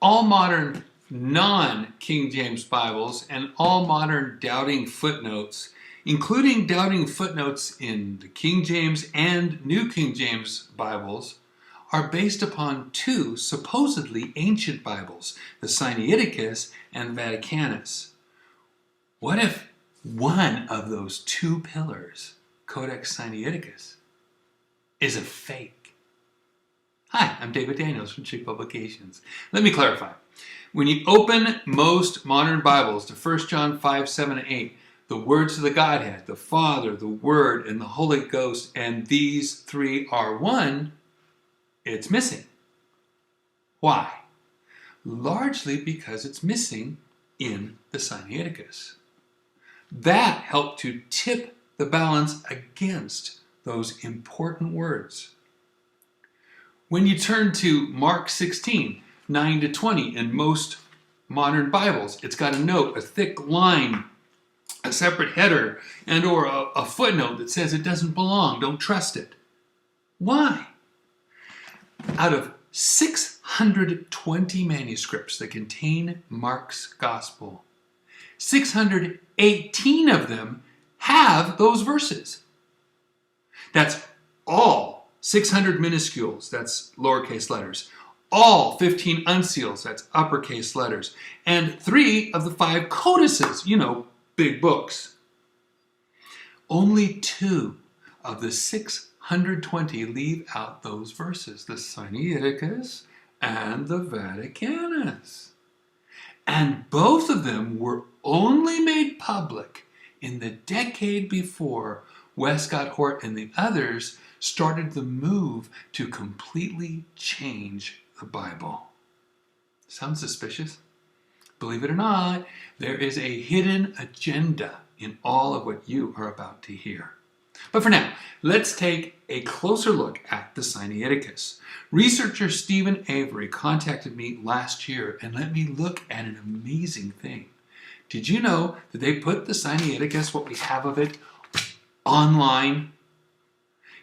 all modern non-King James Bibles and all modern doubting footnotes, including doubting footnotes in the King James and New King James Bibles, are based upon two supposedly ancient Bibles, the Sinaiticus and Vaticanus. What if one of those two pillars, Codex Sinaiticus, is a fake? Hi, I'm David Daniels from Chick Publications. Let me clarify. When you open most modern Bibles to 1 John 5, 7, and 8, the words of the Godhead, the Father, the Word, and the Holy Ghost, and these three are one, it's missing. Why? Largely because it's missing in the Sinaiticus. That helped to tip the balance against those important words. When you turn to Mark 16, 9 to 20 in most modern Bibles, it's got a note, a thick line, a separate header, and or a footnote that says it doesn't belong, don't trust it. Why? Out of 620 manuscripts that contain Mark's Gospel, 618 of them have those verses. That's all 600 minuscules, that's lowercase letters. All 15 uncials, that's uppercase letters. And 3 of the 5 codices, big books. Only 2 of the 620 leave out those verses, the Sinaiticus and the Vaticanus. And both of them were only made public in the decade before Westcott Hort and the others started the move to completely change the Bible. Sounds suspicious? Believe it or not, there is a hidden agenda in all of what you are about to hear. But for now, let's take a closer look at the Sinaiticus. Researcher Stephen Avery contacted me last year and let me look at an amazing thing. Did you know that they put the Sinaiticus, what we have of it, online?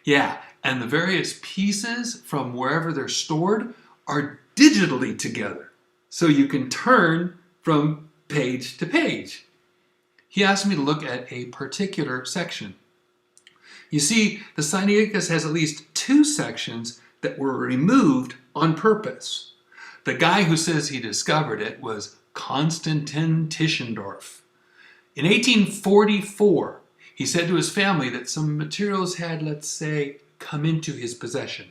Yeah, and the various pieces from wherever they're stored are digitally together, so you can turn from page to page. He asked me to look at a particular section. You see, the Sinaiticus has at least 2 sections that were removed on purpose. The guy who says he discovered it was Konstantin Tischendorf. In 1844, he said to his family that some materials had, let's say, come into his possession.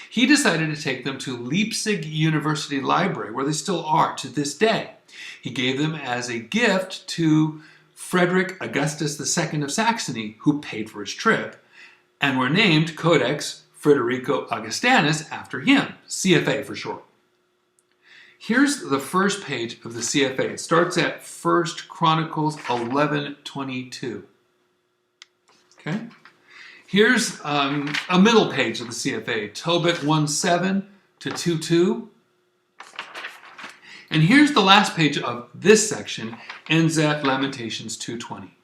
He decided to take them to Leipzig University Library, where they still are to this day. He gave them as a gift to Frederick Augustus II of Saxony, who paid for his trip, and were named Codex Frederico Augustinus after him, CFA for short. Here's the first page of the CFA. It starts at 1 Chronicles 11:22. Okay? Here's a middle page of the CFA, Tobit 1:7 to 2:2. And here's the last page of this section, ends at Lamentations 2:20.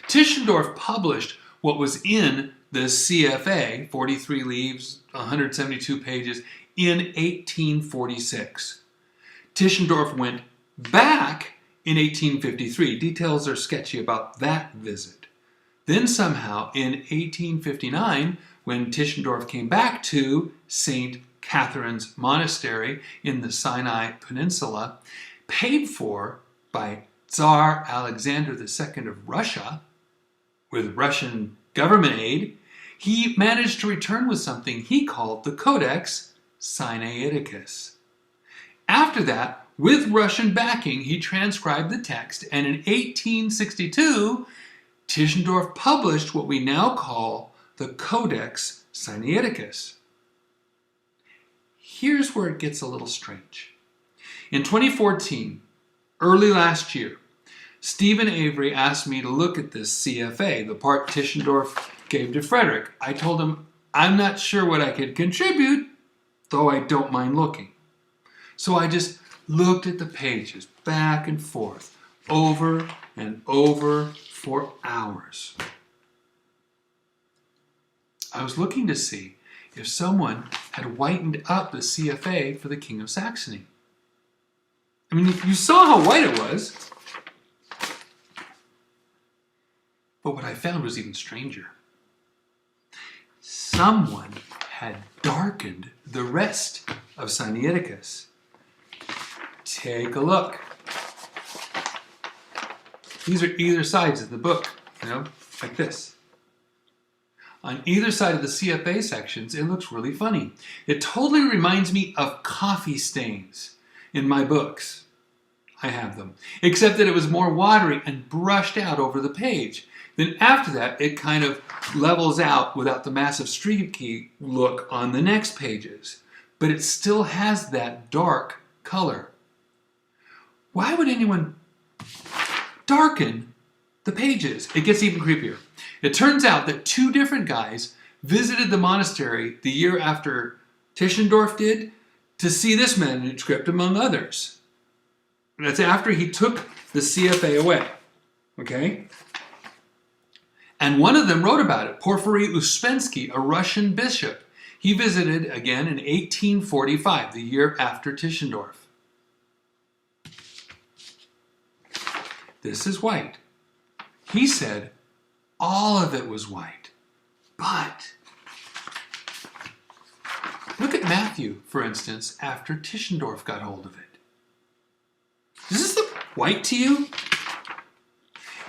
Tischendorf published what was in the CFA, 43 leaves, 172 pages, in 1846. Tischendorf went back in 1853. Details are sketchy about that visit. Then somehow in 1859, when Tischendorf came back to St. Catherine's Monastery in the Sinai Peninsula, paid for by Tsar Alexander II of Russia, with Russian government aid, he managed to return with something he called the Codex Sinaiticus. After that, with Russian backing, he transcribed the text, and in 1862, Tischendorf published what we now call the Codex Sinaiticus. Here's where it gets a little strange. In 2014, early last year, Stephen Avery asked me to look at this CFA, the part Tischendorf gave to Frederick. I told him, I'm not sure what I could contribute, though I don't mind looking. So I just looked at the pages back and forth, over and over for hours. I was looking to see if someone had whitened up the CFA for the King of Saxony. I mean, you saw how white it was. But what I found was even stranger. Someone had darkened the rest of Sinaiticus. Take a look. These are either sides of the book, like this. On either side of the CFA sections, it looks really funny. It totally reminds me of coffee stains in my books. I have them. Except that it was more watery and brushed out over the page. Then after that, it kind of levels out without the massive streaky look on the next pages. But it still has that dark color. Why would anyone darken the pages? It gets even creepier. It turns out that two different guys visited the monastery the year after Tischendorf did to see this manuscript, among others. That's after he took the CFA away. Okay? And one of them wrote about it, Porfiry Uspensky, a Russian bishop. He visited again in 1845, the year after Tischendorf. This is white. He said all of it was white. But look at Matthew, for instance, after Tischendorf got hold of it. Does this look white to you?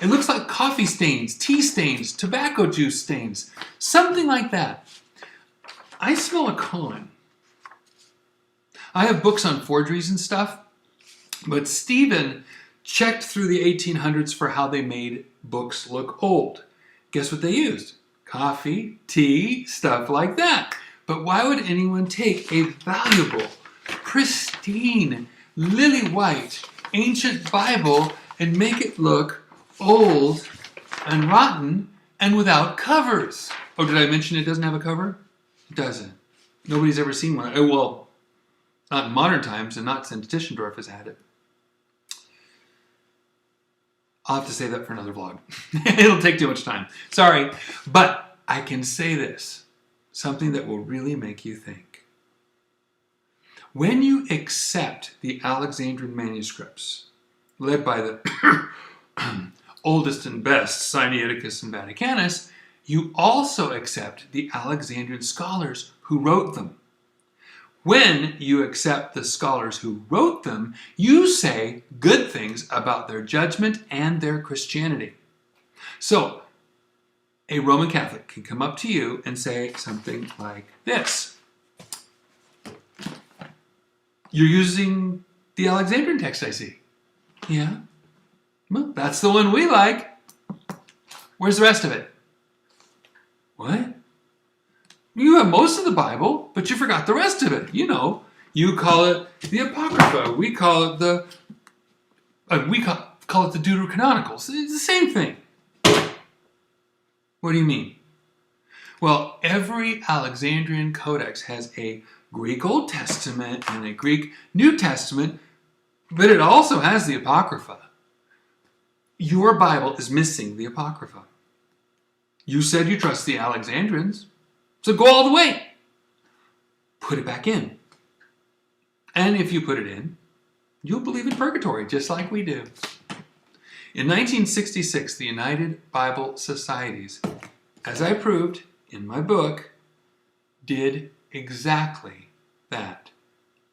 It looks like coffee stains, tea stains, tobacco juice stains, something like that. I smell a con. I have books on forgeries and stuff, but Stephen checked through the 1800s for how they made books look old. Guess what they used? Coffee, tea, stuff like that. But why would anyone take a valuable, pristine, lily-white, ancient Bible and make it look old and rotten and without covers? Oh, did I mention it doesn't have a cover? It doesn't. Nobody's ever seen one. Well, not in modern times and not since Tischendorf has had it. I'll have to save that for another vlog. It'll take too much time. Sorry. But I can say this. Something that will really make you think. When you accept the Alexandrian manuscripts, led by the oldest and best, Sinaiticus and Vaticanus, you also accept the Alexandrian scholars who wrote them. When you accept the scholars who wrote them, you say good things about their judgment and their Christianity. So, a Roman Catholic can come up to you and say something like this. You're using the Alexandrian text, I see. Yeah? Well, that's the one we like. Where's the rest of it? What? You have most of the Bible, but you forgot the rest of it. You know, you call it the Apocrypha. We call it the Deuterocanonicals. It's the same thing. What do you mean? Well, every Alexandrian codex has a Greek Old Testament and a Greek New Testament, but it also has the Apocrypha. Your Bible is missing the Apocrypha. You said you trust the Alexandrians. So go all the way. Put it back in. And if you put it in, you'll believe in purgatory, just like we do. In 1966, the United Bible Societies, as I proved in my book, did exactly that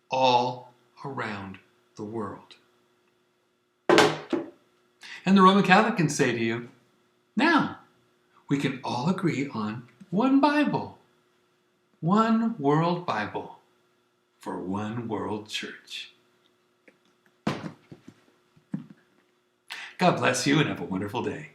all around the world. And the Roman Catholic can say to you, now, we can all agree on one Bible, one world Bible for one world church. God bless you and have a wonderful day.